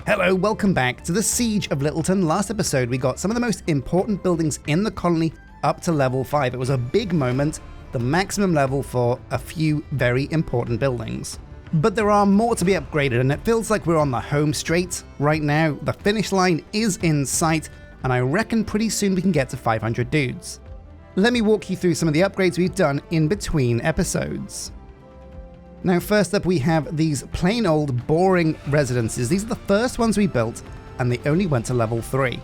Hello, welcome back to the Siege of Littleton. Last episode we got some of the most important buildings in the colony up to level 5. It was a big moment, the maximum level for a few very important buildings. But there are more to be upgraded, and it feels like we're on the home straight right now. The finish line is in sight, and I reckon pretty soon we can get to 500 dudes. Let me walk you through some of the upgrades we've done in between episodes. Now first up we have these plain old boring residences. These are the first ones we built, and they only went to level 3.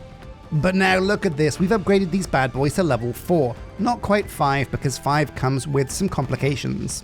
But now look at this, we've upgraded these bad boys to level 4. Not quite 5, because 5 comes with some complications.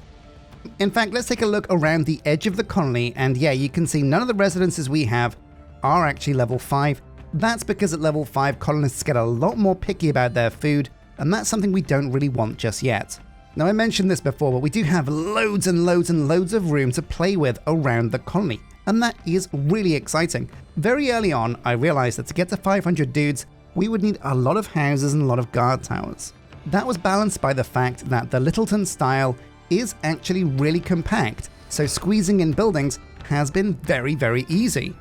In fact, let's take a look around the edge of the colony, and yeah, you can see none of the residences we have are actually level 5. That's because at level 5 colonists get a lot more picky about their food, and that's something we don't really want just yet. Now I mentioned this before, but we do have loads and loads and loads of room to play with around the colony, and that is really exciting. Very early on, I realized that to get to 500 dudes, we would need a lot of houses and a lot of guard towers. That was balanced by the fact that the Littleton style is actually really compact, so squeezing in buildings has been very, very easy.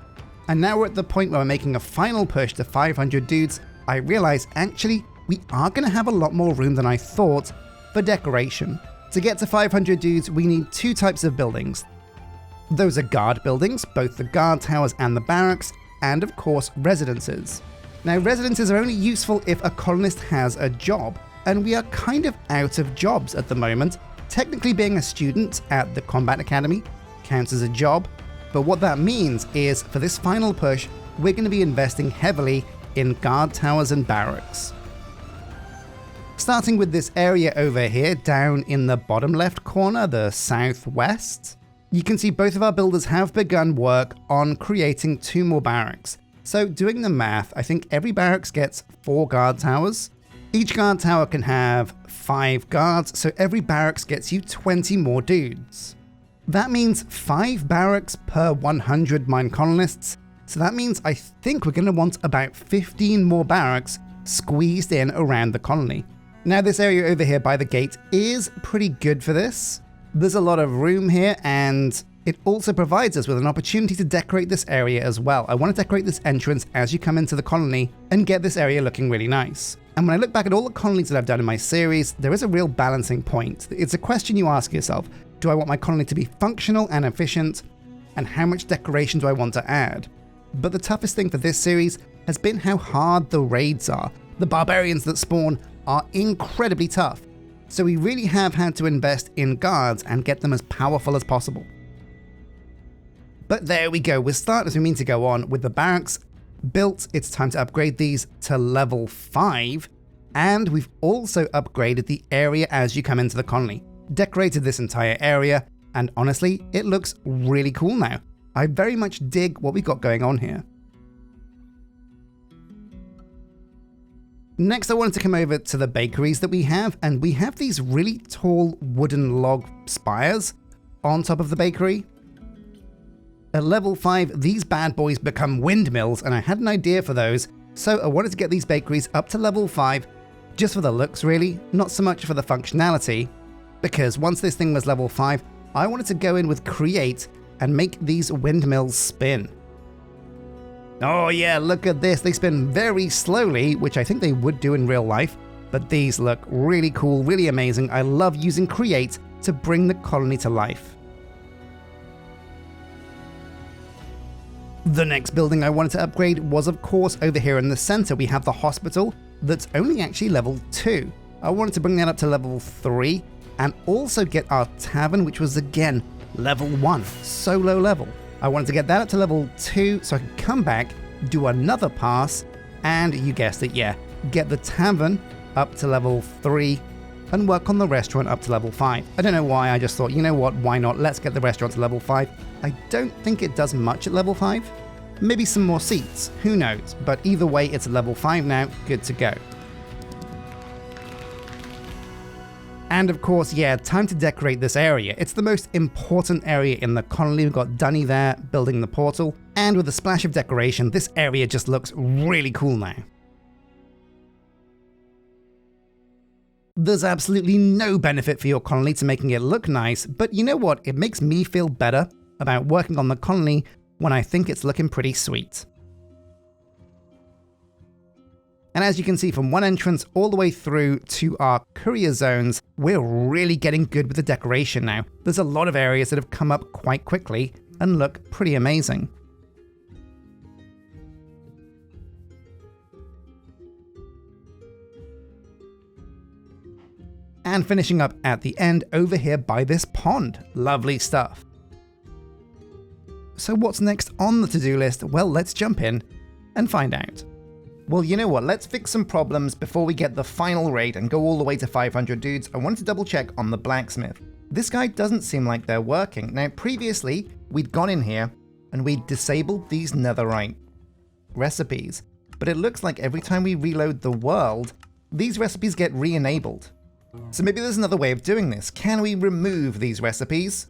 And now we're at the point where we're making a final push to 500 dudes. I realize actually we are going to have a lot more room than I thought for decoration. To get to 500 dudes, we need 2 types of buildings. Those are guard buildings, both the guard towers and the barracks, and of course residences. Now residences are only useful if a colonist has a job, and we are kind of out of jobs at the moment. Technically being a student at the Combat Academy counts as a job, but what that means is for this final push, we're going to be investing heavily in guard towers and barracks. Starting with this area over here, down in the bottom left corner, the southwest, you can see both of our builders have begun work on creating 2 more barracks. So doing the math, I think every barracks gets 4 guard towers. Each guard tower can have 5 guards, so every barracks gets you 20 more dudes. That means 5 barracks per 100 Minecolonists, so that means I think we're going to want about 15 more barracks squeezed in around the colony. Now this area over here by the gate is pretty good for this. There's a lot of room here, and it also provides us with an opportunity to decorate this area as well. I want to decorate this entrance as you come into the colony and get this area looking really nice. And when I look back at all the colonies that I've done in my series, there is a real balancing point. It's a question you ask yourself. Do I want my colony to be functional and efficient? And how much decoration do I want to add? But the toughest thing for this series has been how hard the raids are. The barbarians that spawn are incredibly tough, so we really have had to invest in guards and get them as powerful as possible. But there we go, we're starting as we mean to go on. With the barracks built, it's time to upgrade these to level 5, and we've also upgraded the area as you come into the colony. Decorated this entire area, and honestly, it looks really cool now. I very much dig what we've got going on here. Next, I wanted to come over to the bakeries that we have, and we have these really tall wooden log spires on top of the bakery. At level 5, these bad boys become windmills, and I had an idea for those, so I wanted to get these bakeries up to level 5 just for the looks really, not so much for the functionality, because once this thing was level 5, I wanted to go in with Create and make these windmills spin. Oh yeah, look at this, they spin very slowly, which I think they would do in real life, but these look really cool, really amazing. I love using Create to bring the colony to life. The next building I wanted to upgrade was of course over here in the center. We have the hospital that's only actually level 2. I wanted to bring that up to level 3 and also get our tavern, which was again level 1, so low level. I wanted to get that up to level 2 so I could come back, do another pass, and you guessed it, yeah, get the tavern up to level 3 and work on the restaurant up to level 5. I don't know why, I just thought, you know what, why not? Let's get the restaurant to level 5. I don't think it does much at level 5. Maybe some more seats, who knows? But either way, it's at level 5 now, good to go. And of course, yeah, time to decorate this area. It's the most important area in the colony. We've got Dunny there, building the portal. And with a splash of decoration, this area just looks really cool now. There's absolutely no benefit for your colony to making it look nice, but you know what? It makes me feel better about working on the colony when I think it's looking pretty sweet. And as you can see from one entrance all the way through to our courier zones, we're really getting good with the decoration now. There's a lot of areas that have come up quite quickly and look pretty amazing. And finishing up at the end over here by this pond. Lovely stuff. So what's next on the to-do list? Well, let's jump in and find out. Well, you know what? Let's fix some problems before we get the final raid and go all the way to 500 dudes. I wanted to double check on the blacksmith. This guy doesn't seem like they're working. Now, previously, we'd gone in here and we'd disabled these netherite recipes. But it looks like every time we reload the world, these recipes get re-enabled. So maybe there's another way of doing this. Can we remove these recipes?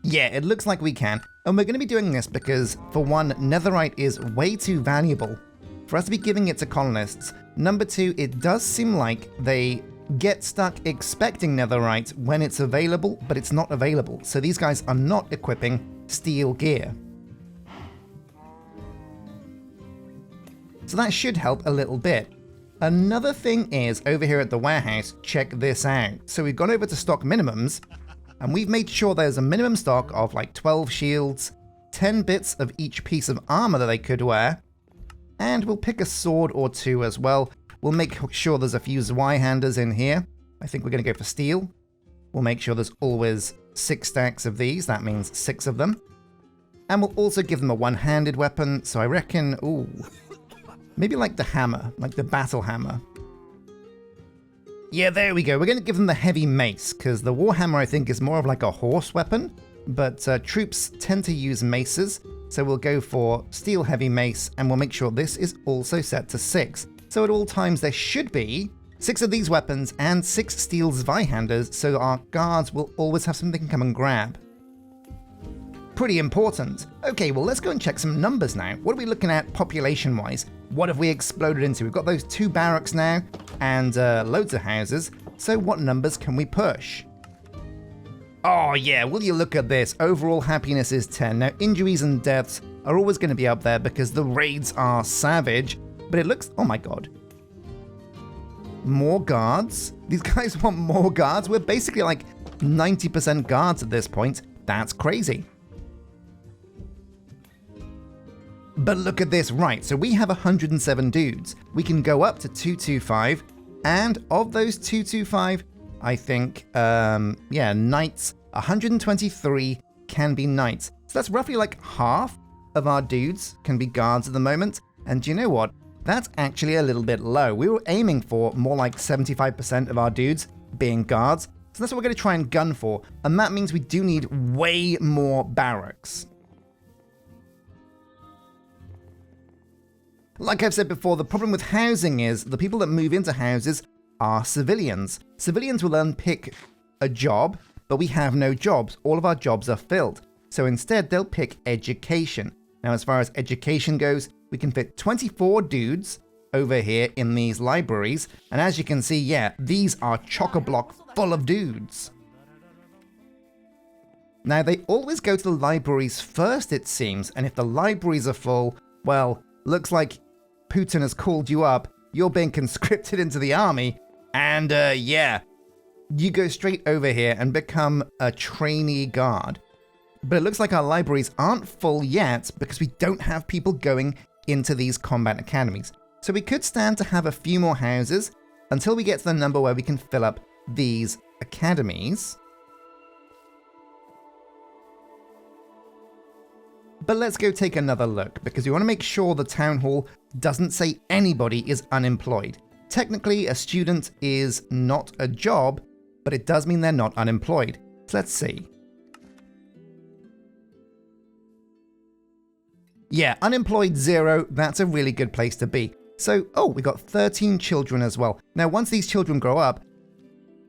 Yeah, it looks like we can. And we're going to be doing this because, for one, netherite is way too valuable for us to be giving it to colonists. Number two, it does seem like they get stuck expecting netherite when it's available, but it's not available. So these guys are not equipping steel gear. So that should help a little bit. Another thing is, over here at the warehouse, check this out. So we've gone over to stock minimums, and we've made sure there's a minimum stock of like 12 shields, 10 bits of each piece of armor that they could wear, and we'll pick a sword or two as well. We'll make sure there's a few Zweihanders in here. I think we're going to go for steel. We'll make sure there's always 6 stacks of these. That means 6 of them. And we'll also give them a one-handed weapon. So I reckon, ooh, maybe like the hammer, like the battle hammer. Yeah, there we go. We're going to give them the heavy mace, because the warhammer, I think, is more of like a horse weapon. But troops tend to use maces. So we'll go for steel heavy mace, and we'll make sure this is also set to 6. So at all times there should be 6 of these weapons and 6 steel Zweihanders, so our guards will always have something they can come and grab. Pretty important. Okay, well, let's go and check some numbers now. What are we looking at population-wise? What have we exploded into? We've got those 2 barracks now and loads of houses. So what numbers can we push? Oh yeah, will you look at this? Overall happiness is 10. Now, injuries and deaths are always going to be up there because the raids are savage, but it looks, oh my god. More guards? These guys want more guards? We're basically like 90% guards at this point. That's crazy. But look at this, right, so we have 107 dudes. We can go up to 225, and of those 225, I think, yeah, knights, 123 can be knights. So that's roughly like half of our dudes can be guards at the moment. And do you know what? That's actually a little bit low. We were aiming for more like 75% of our dudes being guards. So that's what we're going to try and gun for. And that means we do need way more barracks. Like I've said before, the problem with housing is the people that move into houses are civilians. Civilians will then pick a job, but we have no jobs. All of our jobs are filled. So instead, they'll pick education. Now, as far as education goes, we can fit 24 dudes over here in these libraries. And as you can see, yeah, these are chock-a-block full of dudes. Now, they always go to the libraries first, it seems. And if the libraries are full, well, looks like Putin has called you up. You're being conscripted into the army. And yeah, you go straight over here and become a trainee guard. But it looks like our libraries aren't full yet because we don't have people going into these combat academies. So we could stand to have a few more houses until we get to the number where we can fill up these academies. But let's go take another look, because we want to make sure the town hall doesn't say anybody is unemployed. Technically, a student is not a job, but it does mean they're not unemployed. So let's see. Yeah, unemployed 0, that's a really good place to be. So, oh, we got 13 children as well. Now, once these children grow up,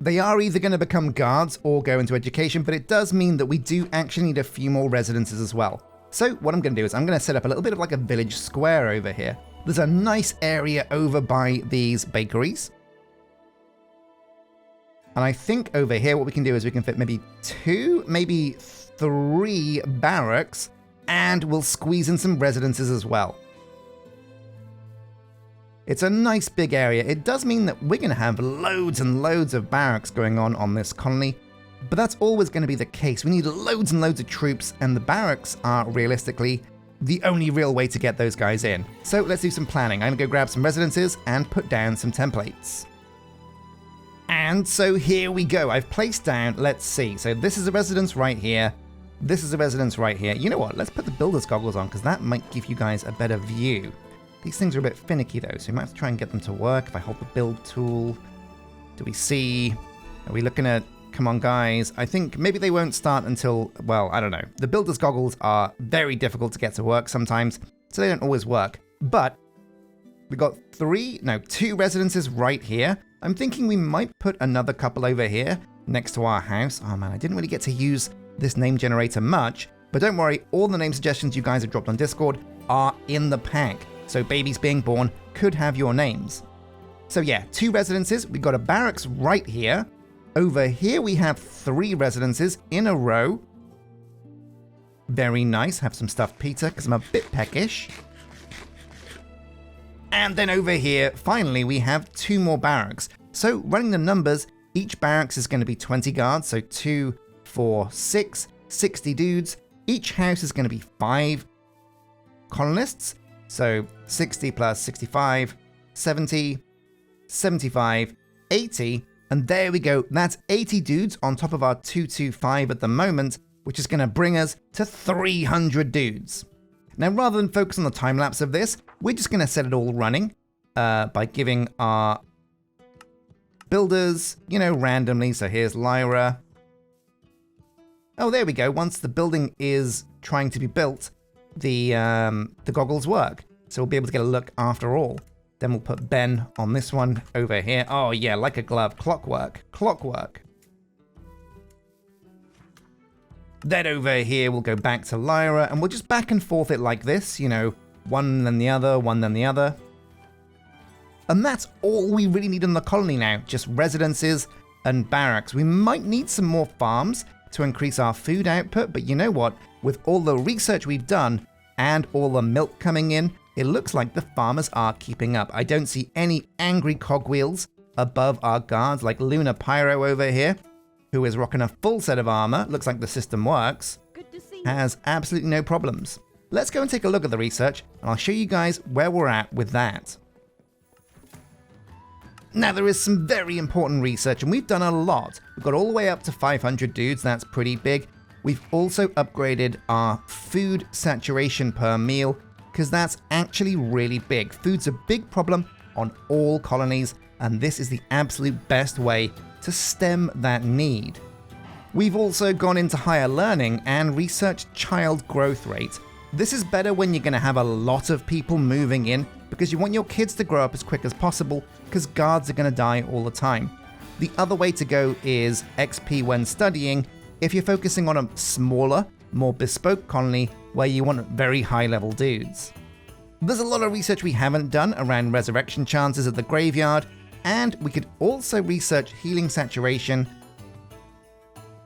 they are either going to become guards or go into education, but it does mean that we do actually need a few more residences as well. So what I'm going to do is I'm going to set up a little bit of like a village square over here. There's a nice area over by these bakeries. And I think over here what we can do is we can fit maybe 2, maybe 3 barracks And we'll squeeze in some residences as well. It's a nice big area. It does mean that we're going to have loads and loads of barracks going on this colony, but that's always going to be the case. We need loads and loads of troops, and the barracks are realistically the only real way to get those guys in. So let's do some planning. I'm going to go grab some residences and put down some templates. And so here we go. I've placed down, let's see. So this is a residence right here. This is a residence right here. You know what? Let's put the builder's goggles on because that might give you guys a better view. These things are a bit finicky though, so we might have to try and get them to work. If I hold the build tool, do we see? Are we looking at, come on guys, I think maybe they won't start until, well, I don't know. The builder's goggles are very difficult to get to work sometimes, so they don't always work. But we got two residences right here. I'm thinking we might put another couple over here next to our house. Oh man, I didn't really get to use this name generator much, but don't worry, all the name suggestions you guys have dropped on Discord are in the pack. So babies being born could have your names. So yeah, 2 residences. We've got a barracks right here. Over here we have 3 residences in a row. Very nice. Have some stuffed pizza because I'm a bit peckish. And then over here, finally, we have 2 more barracks. So running the numbers, each barracks is going to be 20 guards. So 2, 4, 6, 60 dudes. Each house is going to be 5 colonists. So 60 plus 65, 70, 75, 80, and there we go. That's 80 dudes on top of our 225 at the moment, which is going to bring us to 300 dudes. Now, rather than focus on the time lapse of this, we're just going to set it all running by giving our builders, randomly. So here's Lyra. Oh, there we go. Once the building is trying to be built, the goggles work. So we'll be able to get a look after all. Then we'll put Ben on this one over here. Oh yeah, like a glove. Clockwork. Clockwork. Then over here, we'll go back to Lyra, and we'll just back and forth it like this, one then the other, one then the other. And that's all we really need in the colony now, just residences and barracks. We might need some more farms to increase our food output, but you know what? With all the research we've done and all the milk coming in, it looks like the farmers are keeping up. I don't see any angry cogwheels above our guards like Luna Pyro over here, who is rocking a full set of armor. Looks like the system works. Good to see you. Has absolutely no problems. Let's go and take a look at the research, and I'll show you guys where we're at with that. Now, there is some very important research, and we've done a lot. We've got all the way up to 500 dudes. That's pretty big. We've also upgraded our food saturation per meal, because that's actually really big. Food's a big problem on all colonies, and this is the absolute best way to stem that need. We've also gone into higher learning and researched child growth rate. This is better when you're going to have a lot of people moving in, because you want your kids to grow up as quick as possible, because guards are going to die all the time. The other way to go is XP when studying, if you're focusing on a smaller, more bespoke colony where you want very high level dudes. There's a lot of research we haven't done around resurrection chances at the graveyard, and we could also research healing saturation.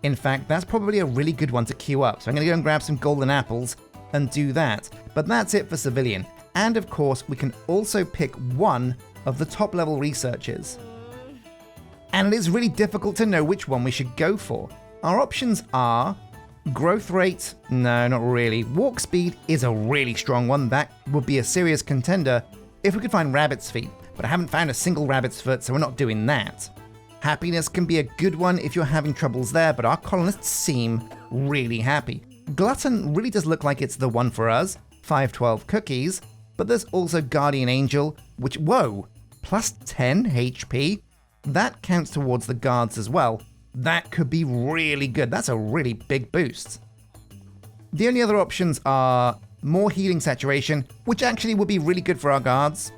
In fact, that's probably a really good one to queue up, so I'm going to go and grab some golden apples and do that. But that's it for civilian. And of course, we can also pick one of the top level researchers. And it is really difficult to know which one we should go for. Our options are growth rate, no, not really. Walk speed is a really strong one. That would be a serious contender if we could find rabbit's feet, but I haven't found a single rabbit's foot, so we're not doing that. Happiness can be a good one if you're having troubles there, but our colonists seem really happy. Glutton really does look like it's the one for us, 512 cookies, but there's also Guardian Angel, which, whoa, plus 10 HP? That counts towards the guards as well. That could be really good. That's a really big boost. The only other options are more healing saturation, which actually would be really good for our guards.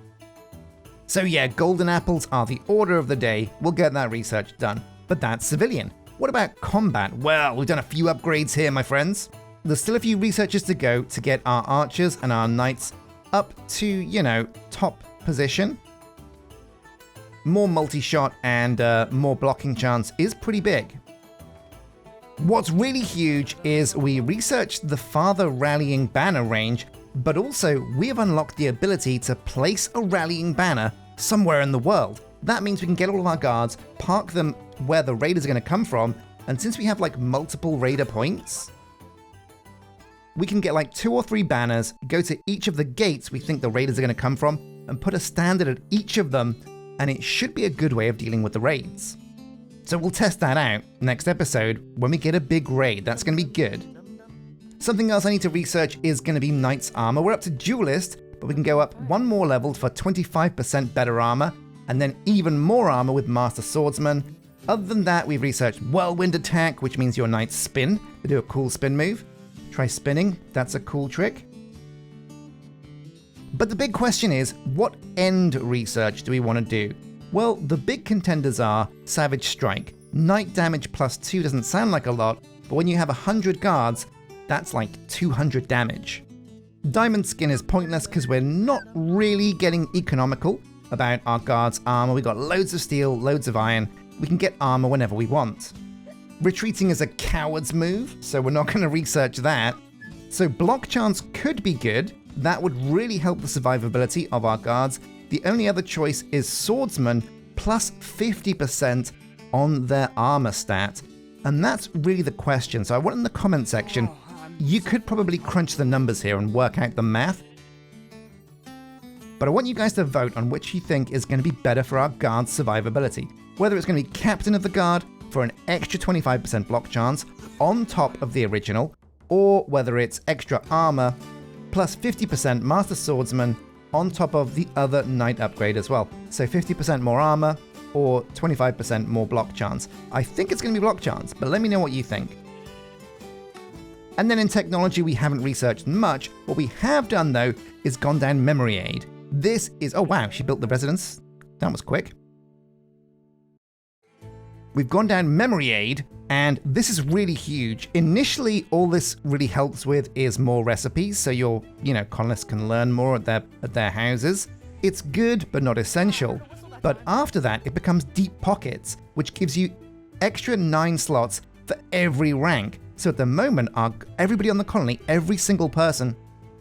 So yeah, golden apples are the order of the day. We'll get that research done. But that's civilian. What about combat? Well, we've done a few upgrades here, my friends. There's still a few researches to go to get our archers and our knights up to, top position. More multi-shot and more blocking chance is pretty big. What's really huge is we researched the farther rallying banner range, but also we have unlocked the ability to place a rallying banner somewhere in the world. That means we can get all of our guards, park them where the raiders are going to come from, and since we have like multiple raider points, we can get like 2 or 3 banners, go to each of the gates we think the raiders are going to come from, and put a standard at each of them, and it should be a good way of dealing with the raids. So we'll test that out next episode when we get a big raid. That's going to be good. Something else I need to research is going to be Knight's Armor. We're up to Duelist, but we can go up 1 more level for 25% better armor, and then even more armor with Master Swordsman. Other than that, we've researched Whirlwind Attack, which means your knights spin. They do a cool spin move. Try spinning, that's a cool trick. But the big question is, what end research do we want to do? Well, the big contenders are Savage Strike. Knight damage plus 2 doesn't sound like a lot, but when you have 100 guards, that's like 200 damage. Diamond Skin is pointless because we're not really getting economical about our guards' armor. We've got loads of steel, loads of iron. We can get armor whenever we want. Retreating is a coward's move, so we're not going to research that. So block chance could be good. That would really help the survivability of our guards. The only other choice is Swordsman plus 50% on their armor stat. And that's really the question. So I want in the comment section, you could probably crunch the numbers here and work out the math. But I want you guys to vote on which you think is going to be better for our guard's survivability. Whether it's going to be Captain of the Guard for an extra 25% block chance on top of the original, or whether it's extra armor plus 50% Master Swordsman on top of the other Knight upgrade as well. So 50% more armor or 25% more block chance. I think it's going to be block chance, but let me know what you think. And then in technology, we haven't researched much. What we have done though is gone down memory aid. This is, oh wow, she built the residence. That was quick. We've gone down memory aid, and this is really huge. Initially, all this really helps with is more recipes, so your, colonists can learn more at their houses. It's good, but not essential. But after that, it becomes deep pockets, which gives you extra 9 slots for every rank. So at the moment, everybody on the colony, every single person,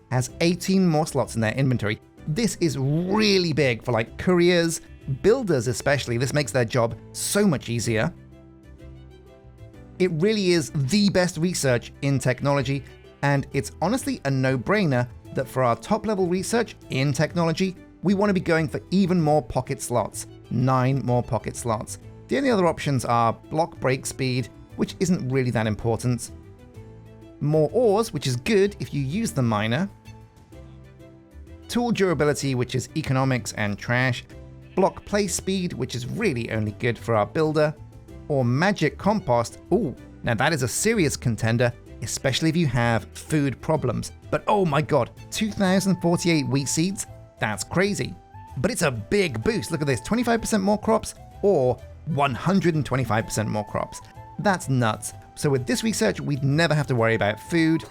has 18 more slots in their inventory. This is really big for like couriers, builders especially. This makes their job so much easier. It really is the best research in technology, and it's honestly a no-brainer that for our top-level research in technology, we want to be going for even more pocket slots, 9 more pocket slots. The only other options are block break speed, which isn't really that important, more ores, which is good if you use the miner, tool durability, which is economics and trash, block play speed, which is really only good for our builder, or magic compost. Ooh, now that is a serious contender, especially if you have food problems. But oh my god, 2048 wheat seeds? That's crazy. But it's a big boost. Look at this, 25% more crops or 125% more crops. That's nuts. So with this research, we'd never have to worry about food.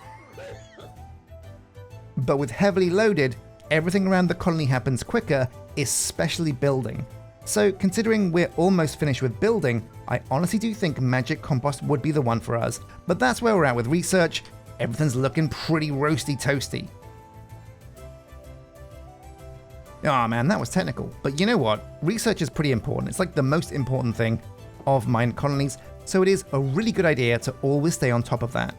But with heavily loaded, everything around the colony happens quicker, especially building. So considering we're almost finished with building, I honestly do think magic compost would be the one for us. But that's where we're at with research. Everything's looking pretty roasty toasty. Oh man, that was technical. But you know what? Research is pretty important. It's like the most important thing of Minecolonies. So it is a really good idea to always stay on top of that.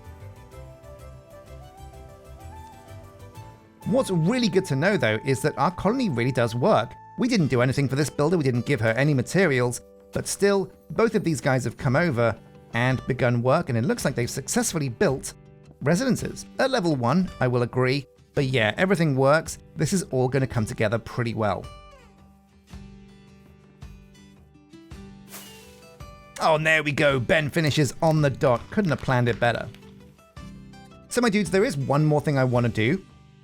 What's really good to know though is that our colony really does work. We didn't do anything for this builder, we didn't give her any materials, but still, both of these guys have come over and begun work, and it looks like they've successfully built residences. At level 1, I will agree, but yeah, everything works. This is all going to come together pretty well. Oh, and there we go, Ben finishes on the dot. Couldn't have planned it better. So my dudes, there is one more thing I want to do.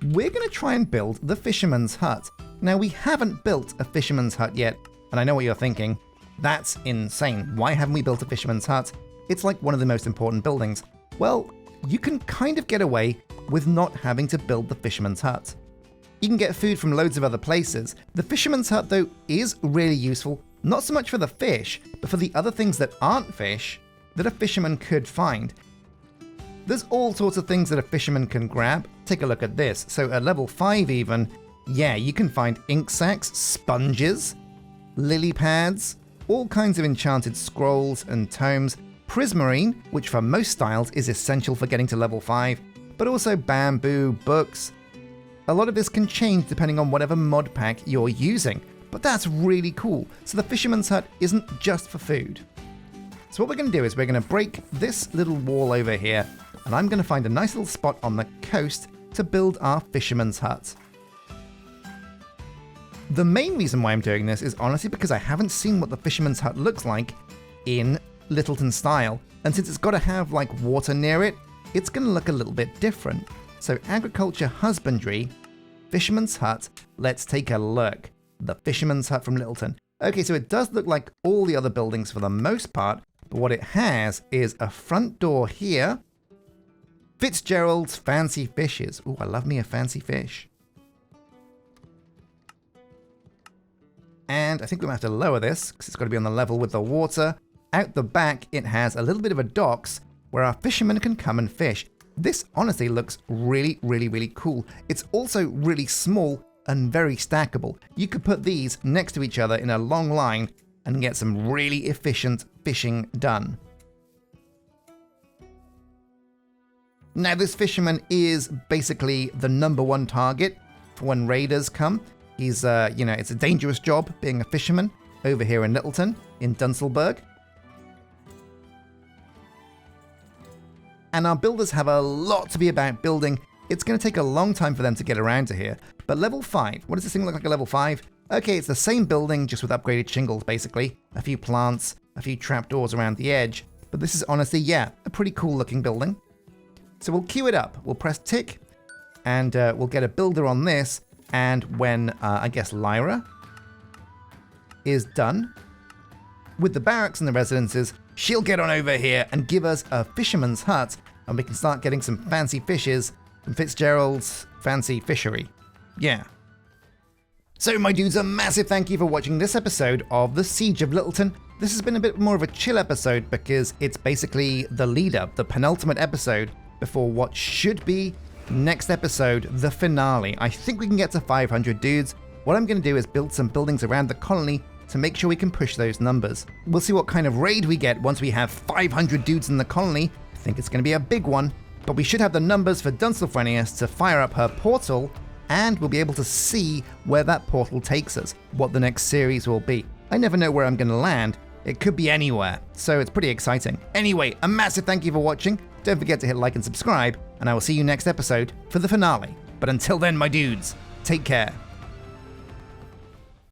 We're going to try and build the Fisherman's Hut. Now, we haven't built a Fisherman's Hut yet, and I know what you're thinking. That's insane. Why haven't we built a Fisherman's Hut? It's like one of the most important buildings. Well, you can kind of get away with not having to build the Fisherman's Hut. You can get food from loads of other places. The Fisherman's Hut, though, is really useful, not so much for the fish, but for the other things that aren't fish, that a fisherman could find. There's all sorts of things that a fisherman can grab. Take a look at this. So at level 5 even, yeah, you can find ink sacs, sponges, lily pads, all kinds of enchanted scrolls and tomes, prismarine, which for most styles is essential for getting to level 5, but also bamboo, books. A lot of this can change depending on whatever mod pack you're using, but that's really cool. So the fisherman's hut isn't just for food. So what we're going to do is we're going to break this little wall over here, and I'm going to find a nice little spot on the coast to build our fisherman's hut. The main reason why I'm doing this is honestly because I haven't seen what the fisherman's hut looks like in Littleton style, and since it's got to have like water near it, it's going to look a little bit different. So agriculture, husbandry, fisherman's hut, let's take a look. The fisherman's hut from Littleton. Okay, so it does look like all the other buildings for the most part, but what it has is a front door here. Fitzgerald's Fancy Fishes. Ooh, I love me a fancy fish. And I think we're going to have to lower this because it's got to be on the level with the water. Out the back, it has a little bit of a docks where our fishermen can come and fish. This honestly looks really, really, really cool. It's also really small and very stackable. You could put these next to each other in a long line and get some really efficient fishing done. Now this fisherman is basically the #1 target for when raiders come. He's, it's a dangerous job being a fisherman over here in Littleton, in Dunselberg. And our builders have a lot to be about building. It's going to take a long time for them to get around to here. But level 5, what does this thing look like at level 5? Okay, it's the same building, just with upgraded shingles, basically. A few plants, a few trapdoors around the edge. But this is honestly, yeah, a pretty cool looking building. So we'll queue it up. We'll press tick, and we'll get a builder on this. And when, I guess, Lyra is done with the barracks and the residences, she'll get on over here and give us a fisherman's hut, and we can start getting some fancy fishes from Fitzgerald's Fancy Fishery. Yeah. So my dudes, a massive thank you for watching this episode of The Siege of Littleton. This has been a bit more of a chill episode because it's basically the lead-up, the penultimate episode before what should be next episode, the finale. I think we can get to 500 dudes. What I'm going to do is build some buildings around the colony to make sure we can push those numbers. We'll see what kind of raid we get once we have 500 dudes in the colony. I think it's going to be a big one, but we should have the numbers for Dunselfrenius to fire up her portal, and we'll be able to see where that portal takes us, what the next series will be. I never know where I'm going to land. It could be anywhere, so it's pretty exciting. Anyway, a massive thank you for watching. Don't forget to hit like and subscribe, and I will see you next episode for the finale. But until then, my dudes, take care.